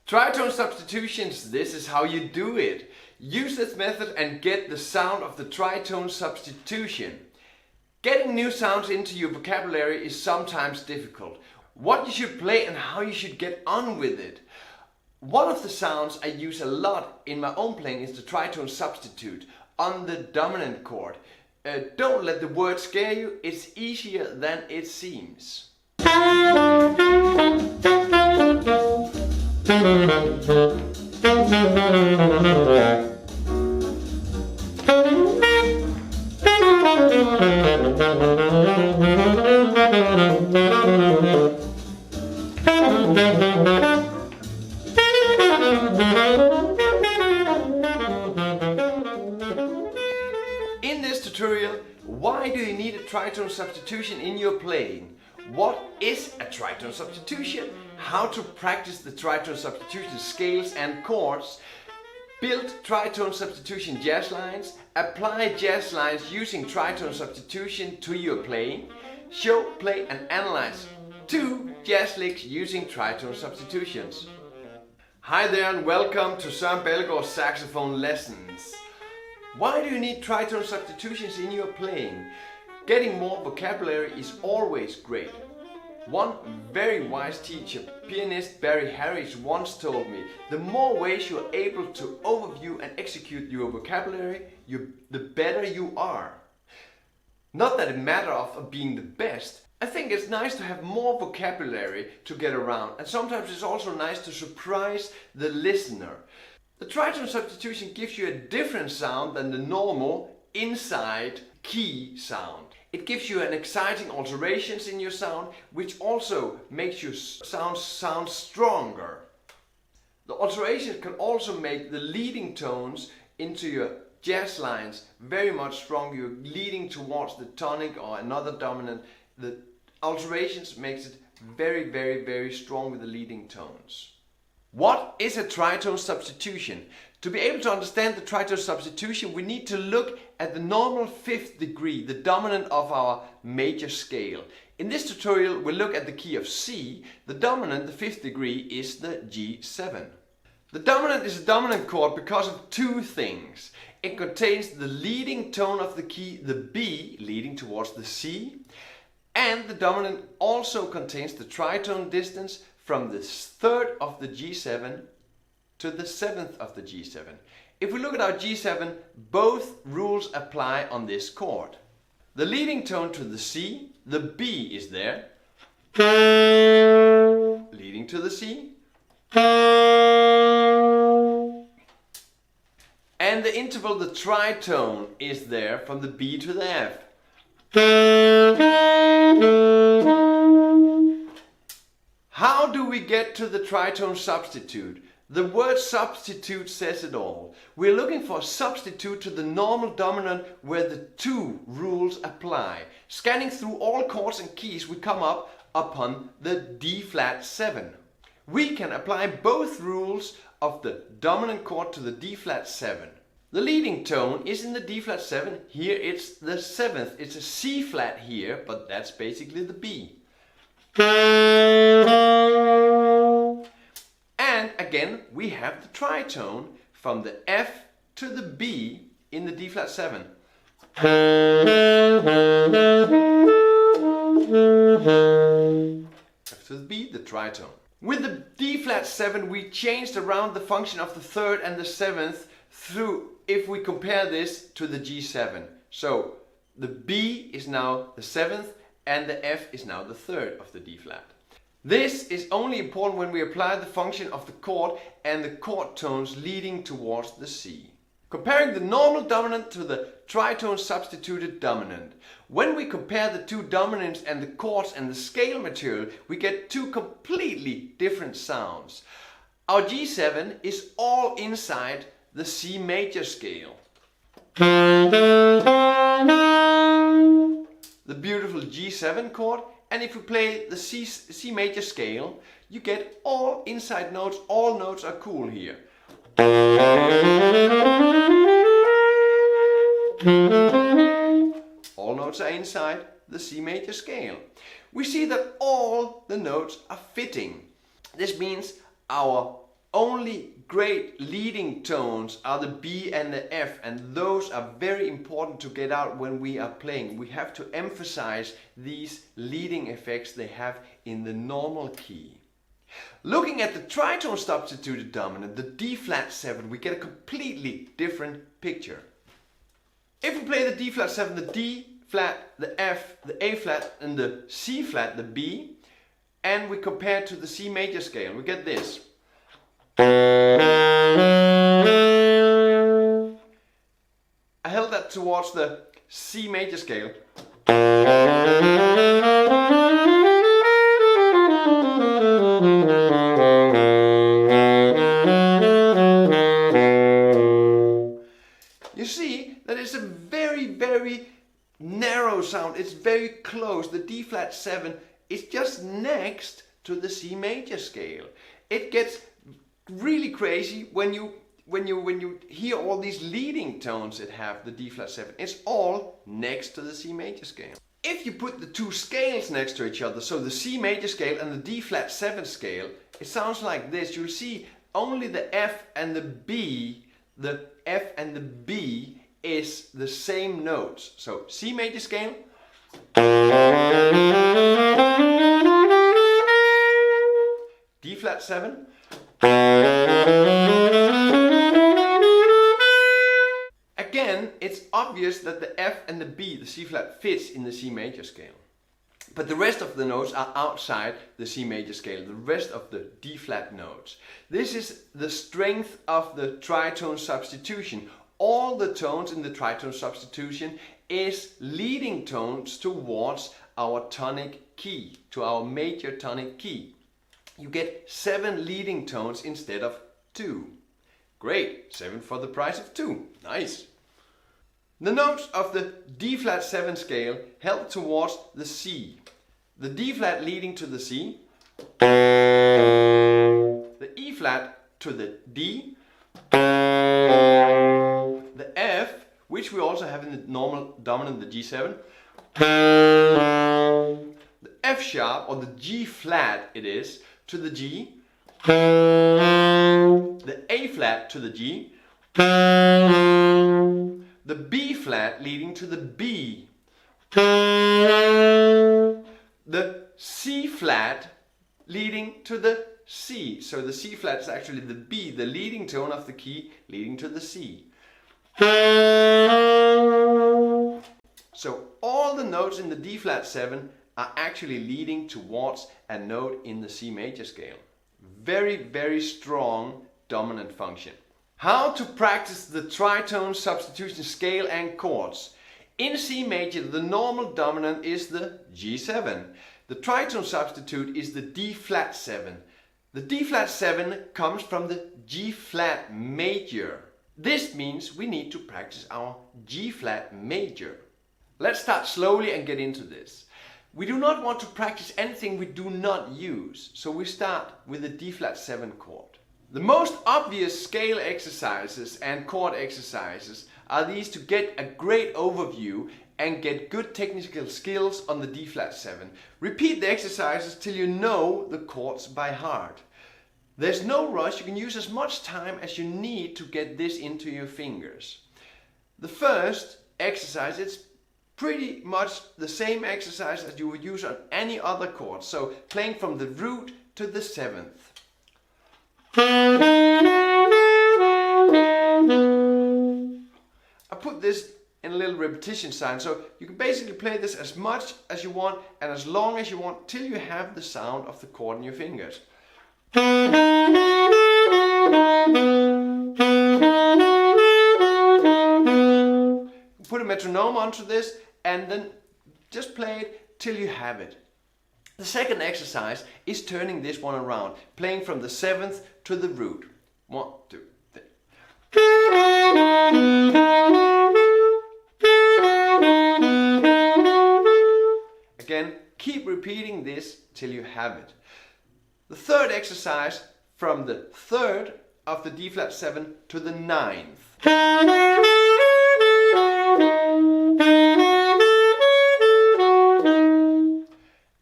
Tritone substitutions, this is how you do it. Use this method and get the sound of the tritone substitution. Getting new sounds into your vocabulary is sometimes difficult. What you should play and how you should get on with it. One of the sounds I use a lot in my own playing is the tritone substitute on the dominant chord. Don't let the word scare you, it's easier than it seems. In this tutorial, why do you need a tritone substitution in your playing? What is a tritone substitution? How to practice the tritone substitution scales and chords? Build tritone substitution jazz lines. Apply jazz lines using tritone substitution to your playing. Show, play and analyze 2 jazz licks using tritone substitutions. Hi there and welcome to Søren saxophone lessons. Why do you need tritone substitutions in your playing? Getting more vocabulary is always great. One very wise teacher, pianist Barry Harris, once told me, the more ways you are able to overview and execute your vocabulary, the better you are. Not that it matters of being the best. I think it's nice to have more vocabulary to get around, and sometimes it's also nice to surprise the listener. The tritone substitution gives you a different sound than the normal inside key sound. It gives you an exciting alterations in your sound, which also makes your sound stronger. The alterations can also make the leading tones into your jazz lines very much stronger. You're leading towards the tonic or another dominant. The alterations makes it very strong with the leading tones. What is a tritone substitution? To be able to understand the tritone substitution, we need to look at the normal 5th degree, the dominant of our major scale. In this tutorial, we'll look at the key of C. The dominant, the 5th degree, is the G7. The dominant is a dominant chord because of 2 things. It contains the leading tone of the key, the B, leading towards the C, and the dominant also contains the tritone distance from the 3rd of the G7 to the 7th of the G7. If we look at our G7, both rules apply on this chord. The leading tone to the C, the B is there, leading to the C, and the interval, the tritone, is there from the B to the F. How do we get to the tritone substitute? The word substitute says it all. We're looking for a substitute to the normal dominant where the 2 rules apply. Scanning through all chords and keys, we come up upon the D flat 7. We can apply both rules of the dominant chord to the D flat 7. The leading tone is in the D flat 7. Here it's the 7th. It's a C flat here, but that's basically the B. And again, we have the tritone from the F to the B in the D flat 7. F to the B, the tritone. With the D flat 7, we changed around the function of the 3rd and the 7th through, if we compare this to the G7. So the B is now the 7th and the F is now the 3rd of the D flat. This is only important when we apply the function of the chord and the chord tones leading towards the C. Comparing the normal dominant to the tritone substituted dominant. When we compare the 2 dominants and the chords and the scale material, we get 2 completely different sounds. Our G7 is all inside the C major scale. The beautiful G7 chord, and if we play the C major scale, you get all inside notes. All notes are cool here. All notes are inside the C major scale. We see that all the notes are fitting. This means our only great leading tones are the B and the F, and those are very important to get out when we are playing. We have to emphasize these leading effects they have in the normal key. Looking at the tritone substituted dominant, the D flat 7, we get a completely different picture. If we play the D flat 7, the D flat, the F, the A flat, and the C flat, the B, and we compare it to the C major scale, we get this. I held that towards the C major scale. You see that it's a very, very narrow sound. It's very close. The D flat 7 is just next to the C major scale. It gets really crazy when you hear all these leading tones it have, the D flat 7. It's all next to the C major scale. If you put the two scales next to each other, so the C major scale and the D flat 7 scale, it sounds like this. You'll see only the F and the B, the F and the B is the same notes. So C major scale, D flat 7, again, it's obvious that the F and the B, the C flat, fits in the C major scale. But the rest of the notes are outside the C major scale, the rest of the D flat notes. This is the strength of the tritone substitution. All the tones in the tritone substitution is leading tones towards our tonic key, to our major tonic key. You get 7 leading tones instead of 2. Great, 7 for the price of 2. Nice. The notes of the D flat 7 scale help towards the C. The D flat leading to the C, the E flat to the D, the F, which we also have in the normal dominant, the G7, the F sharp, or the G flat it is, to the G, the A flat to the G, the B flat leading to the B, the C flat leading to the C. So the C flat is actually the B, the leading tone of the key leading to the C. So all the notes in the D flat 7 are actually leading towards a note in the C major scale. Very, very strong dominant function. How to practice the tritone substitution scale and chords. In C major, the normal dominant is the G7. The tritone substitute is the D flat 7. The D flat 7 comes from the G flat major. This means we need to practice our G flat major. Let's start slowly and get into this. We do not want to practice anything we do not use, so we start with the D flat 7 chord. The most obvious scale exercises and chord exercises are these to get a great overview and get good technical skills on the D flat 7. Repeat the exercises till you know the chords by heart. There's no rush, you can use as much time as you need to get this into your fingers. The first exercise, it's pretty much the same exercise as you would use on any other chord. So playing from the root to the 7th. I put this in a little repetition sign, so you can basically play this as much as you want and as long as you want till you have the sound of the chord in your fingers. Put a metronome onto this and then just play it till you have it. The second exercise is turning this one around, playing from the 7th to the root. 1, 2, 3. Again, keep repeating this till you have it. The third exercise, from the 3rd of the D flat 7 to the 9th.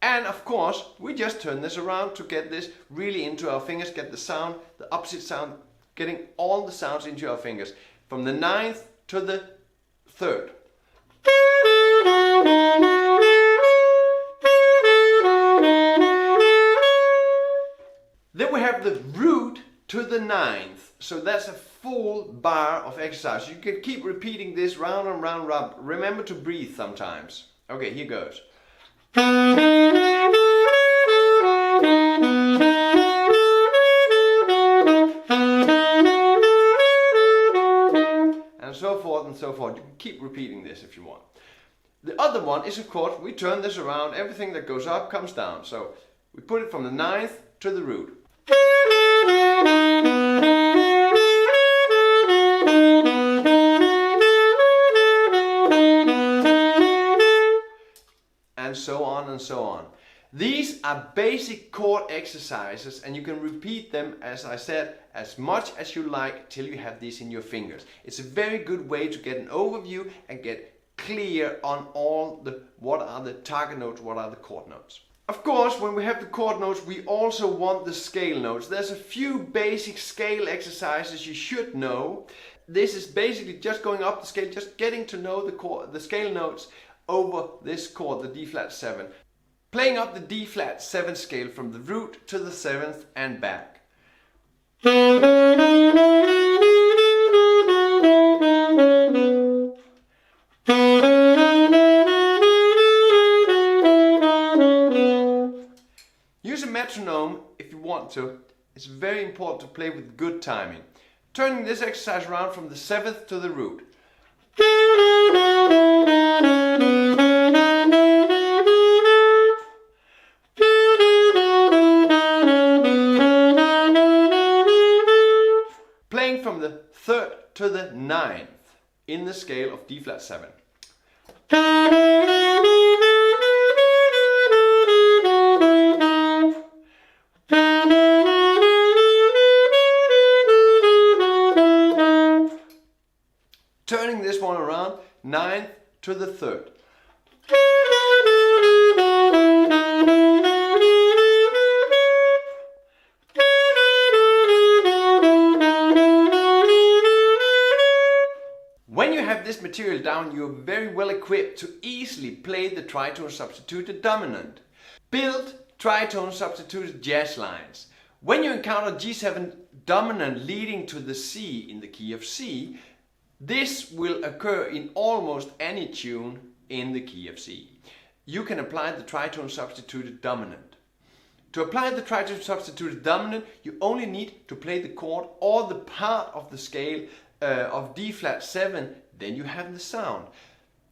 And of course, we just turn this around to get this really into our fingers, get the sound, the opposite sound, getting all the sounds into our fingers. From the 9th to the 3rd. Then we have the root to the 9th. So that's a full bar of exercise. You can keep repeating this round and round, round. Remember to breathe sometimes. Okay, here goes. And so forth and so forth. You can keep repeating this if you want. The other one is, of course, we turn this around. Everything that goes up comes down. So we put it from the 9th to the root. And so on and so on. These are basic chord exercises, and you can repeat them, as I said, as much as you like till you have these in your fingers. It's a very good way to get an overview and get clear on what are the target notes, what are the chord notes. Of course, when we have the chord notes, we also want the scale notes. There's a few basic scale exercises you should know. This is basically just going up the scale, just getting to know the scale notes over this chord, the D flat 7. Playing up the D flat 7 scale from the root to the 7th and back. Use a metronome if you want to. It's very important to play with good timing. Turning this exercise around from the 7th to the root. Playing from the 3rd to the 9th in the scale of D flat 7. Turning this one around, 9th to the 3rd. When you have this material down, you're very well equipped to easily play the tritone substituted dominant. Build tritone substituted jazz lines. When you encounter G7 dominant leading to the C in the key of C, this will occur in almost any tune in the key of C. You can apply the tritone substituted dominant. To apply the tritone substituted dominant, you only need to play the chord or the part of the scale of D flat 7, then you have the sound.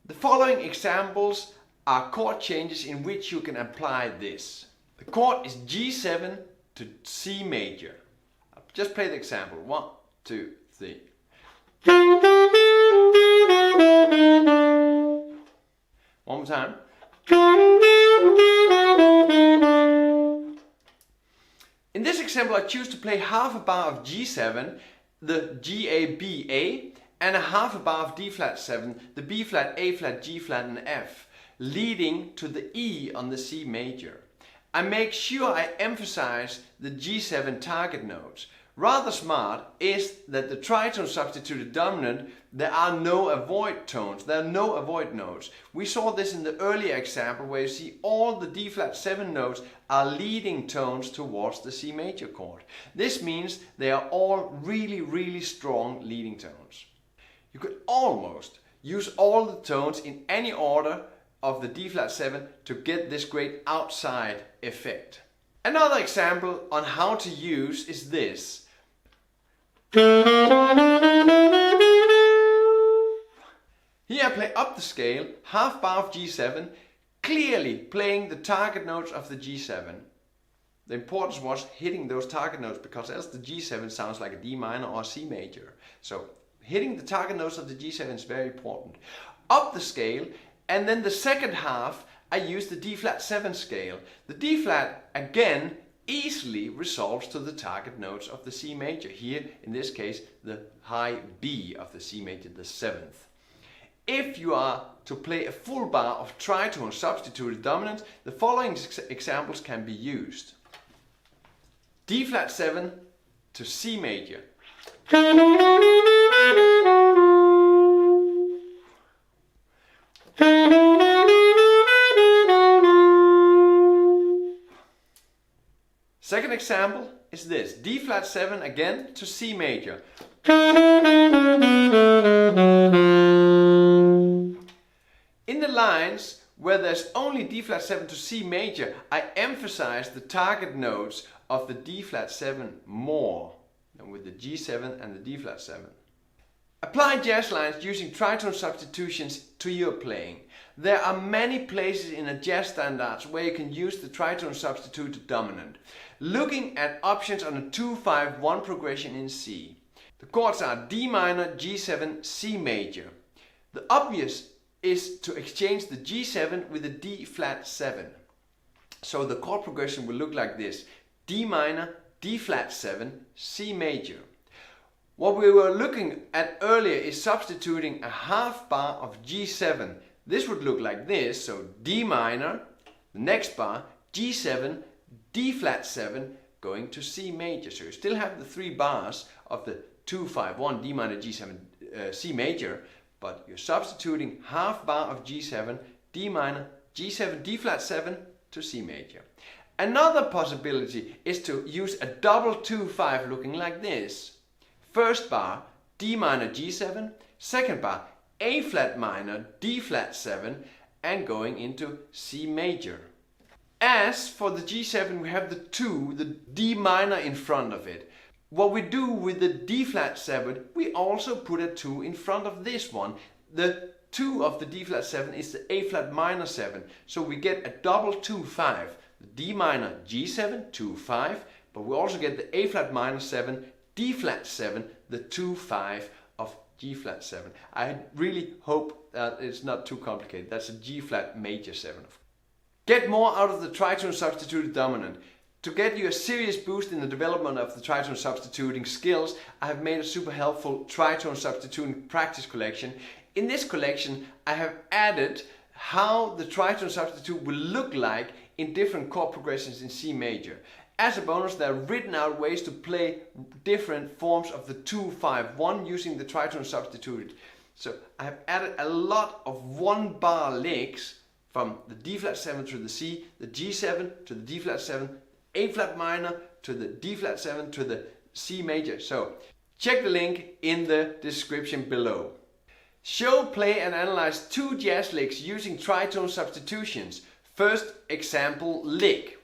The following examples are chord changes in which you can apply this. The chord is G7 to C major. I'll just play the example. 1, 2, 3. One more time. In this example, I choose to play half a bar of G7, the G, A, B, A, and a half a bar of D flat 7, the B flat, A flat, G flat, and F, leading to the E on the C major. I make sure I emphasize the G7 target notes. Rather smart is that the tritone substituted dominant, there are no avoid tones, there are no avoid notes. We saw this in the earlier example where you see all the D flat 7 notes are leading tones towards the C major chord. This means they are all really, really strong leading tones. You could almost use all the tones in any order of the D flat 7 to get this great outside effect. Another example on how to use is this. Here I play up the scale, half bar of G7, clearly playing the target notes of the G7. The importance was hitting those target notes, because else the G7 sounds like a D minor or a C major. So hitting the target notes of the G7 is very important. Up the scale, and then the second half I use the D flat 7 scale. The D flat again easily resolves to the target notes of the C major. Here, in this case, the high B of the C major, the 7th. if you are to play a full bar of tritone substituted dominant, the following examples can be used. D flat 7 to C major. Second example is this, D flat 7 again to C major. In the lines where there's only D flat 7 to C major, I emphasize the target notes of the D flat 7 more than with the G7 and the D flat 7. Apply jazz lines using tritone substitutions to your playing. There are many places in a jazz standards where you can use the tritone substituted dominant. Looking at options on a 2-5-1 progression in C. The chords are D minor, G7, C major. The obvious is to exchange the G7 with the D flat 7. So the chord progression will look like this: D minor, D flat 7, C major. What we were looking at earlier is substituting a half bar of G7. This would look like this, so D minor, the next bar, G7, D flat 7, going to C major. So you still have the 3 bars of the 2-5-1, D minor, G7, C major, but you're substituting half bar of G7, D minor, G7, D flat 7 to C major. Another possibility is to use a double 2-5 looking like this. First bar, D minor, G7, second bar, A flat minor, D flat 7, and going into C major. As for the G7, we have the 2, the D minor in front of it. What we do with the D flat 7, we also put a 2 in front of this one. The 2 of the D flat 7 is the A flat minor 7, so we get a double 2-5. The D minor, G7, 2-5, but we also get the A flat minor 7, D flat 7, the 2-5 of G flat 7. I really hope that it's not too complicated. That's a G flat major 7. Get more out of the tritone substituted dominant. To get you a serious boost in the development of the tritone substituting skills, I have made a super helpful tritone substituting practice collection. In this collection, I have added how the tritone substitute will look like in different chord progressions in C major. As a bonus, there are written out ways to play different forms of the 2-5-1 using the tritone substituted. So I have added a lot of 1-bar licks from the D flat 7 to the C, the G7 to the D flat 7, A flat minor to the D flat 7 to the C major. So check the link in the description below. Show, play and analyze 2 jazz licks using tritone substitutions. First example lick.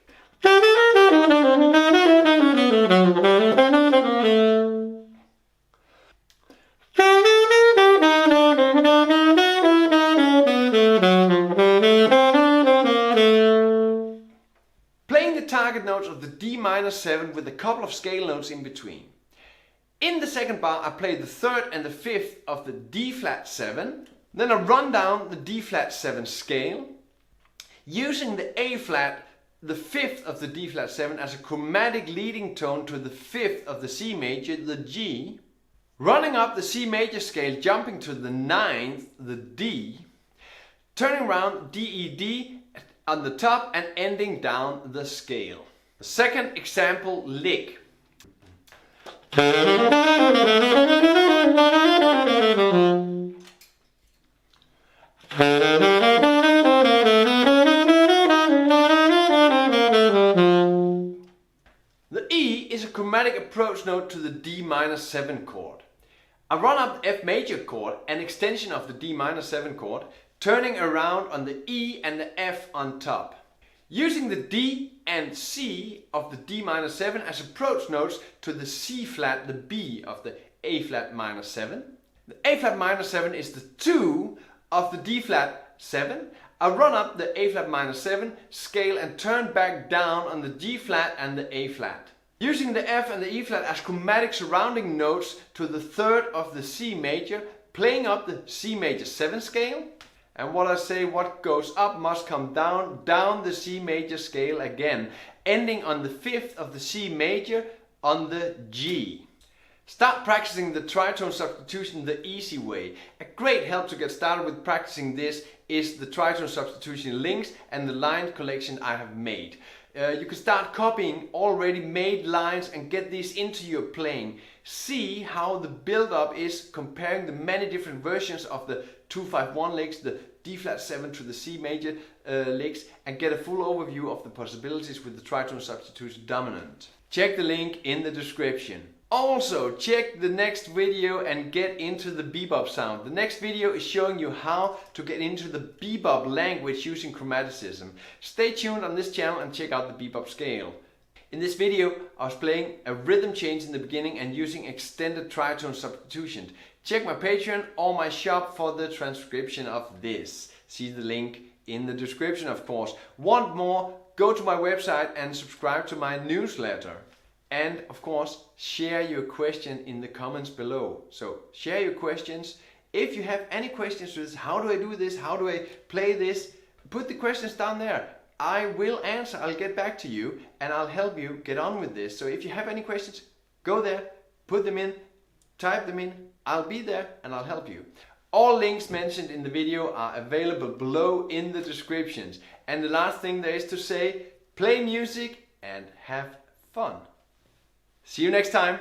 Target notes of the D minor 7 with a couple of scale notes in between. In the second bar I play the 3rd and the 5th of the D flat 7, then I run down the D flat 7 scale, using the A flat, the 5th of the D flat 7 as a chromatic leading tone to the 5th of the C major, the G, running up the C major scale, jumping to the 9th, the D, turning around D, E, D, on the top and ending down the scale. The second example lick. The E is a chromatic approach note to the D minor 7 chord. I run up the F major chord, an extension of the D minor 7 chord, turning around on the E and the F on top. Using the D and C of the D minor 7 as approach notes to the C flat, the B of the A flat minor 7. The A flat minor 7 is the 2 of the D flat 7. I run up the A flat minor 7 scale and turn back down on the G flat and the A flat. Using the F and the E flat as chromatic surrounding notes to the 3rd of the C major, playing up the C major 7 scale. And what I say, what goes up must come down, down the C major scale again, ending on the 5th of the C major on the G. Start practicing the tritone substitution the easy way. A great help to get started with practicing this is the tritone substitution links and the line collection I have made. You can start copying already made lines and get these into your playing. See how the build-up is comparing the many different versions of the 2-5-1 licks, the D flat 7 to the C major licks, and get a full overview of the possibilities with the tritone substitution dominant. Check the link in the description. Also, check the next video and get into the bebop sound. The next video is showing you how to get into the bebop language using chromaticism. Stay tuned on this channel and check out the bebop scale. In this video, I was playing a rhythm change in the beginning and using extended tritone substitutions. Check my Patreon or my shop for the transcription of this. See the link in the description, of course. Want more? Go to my website and subscribe to my newsletter. And of course, share your question in the comments below. So share your questions. If you have any questions to this, how do I do this? How do I play this? Put the questions down there. I will answer. I'll get back to you and I'll help you get on with this. So if you have any questions, go there, put them in, type them in. I'll be there and I'll help you. All links mentioned in the video are available below in the descriptions. And the last thing there is to say, play music and have fun. See you next time.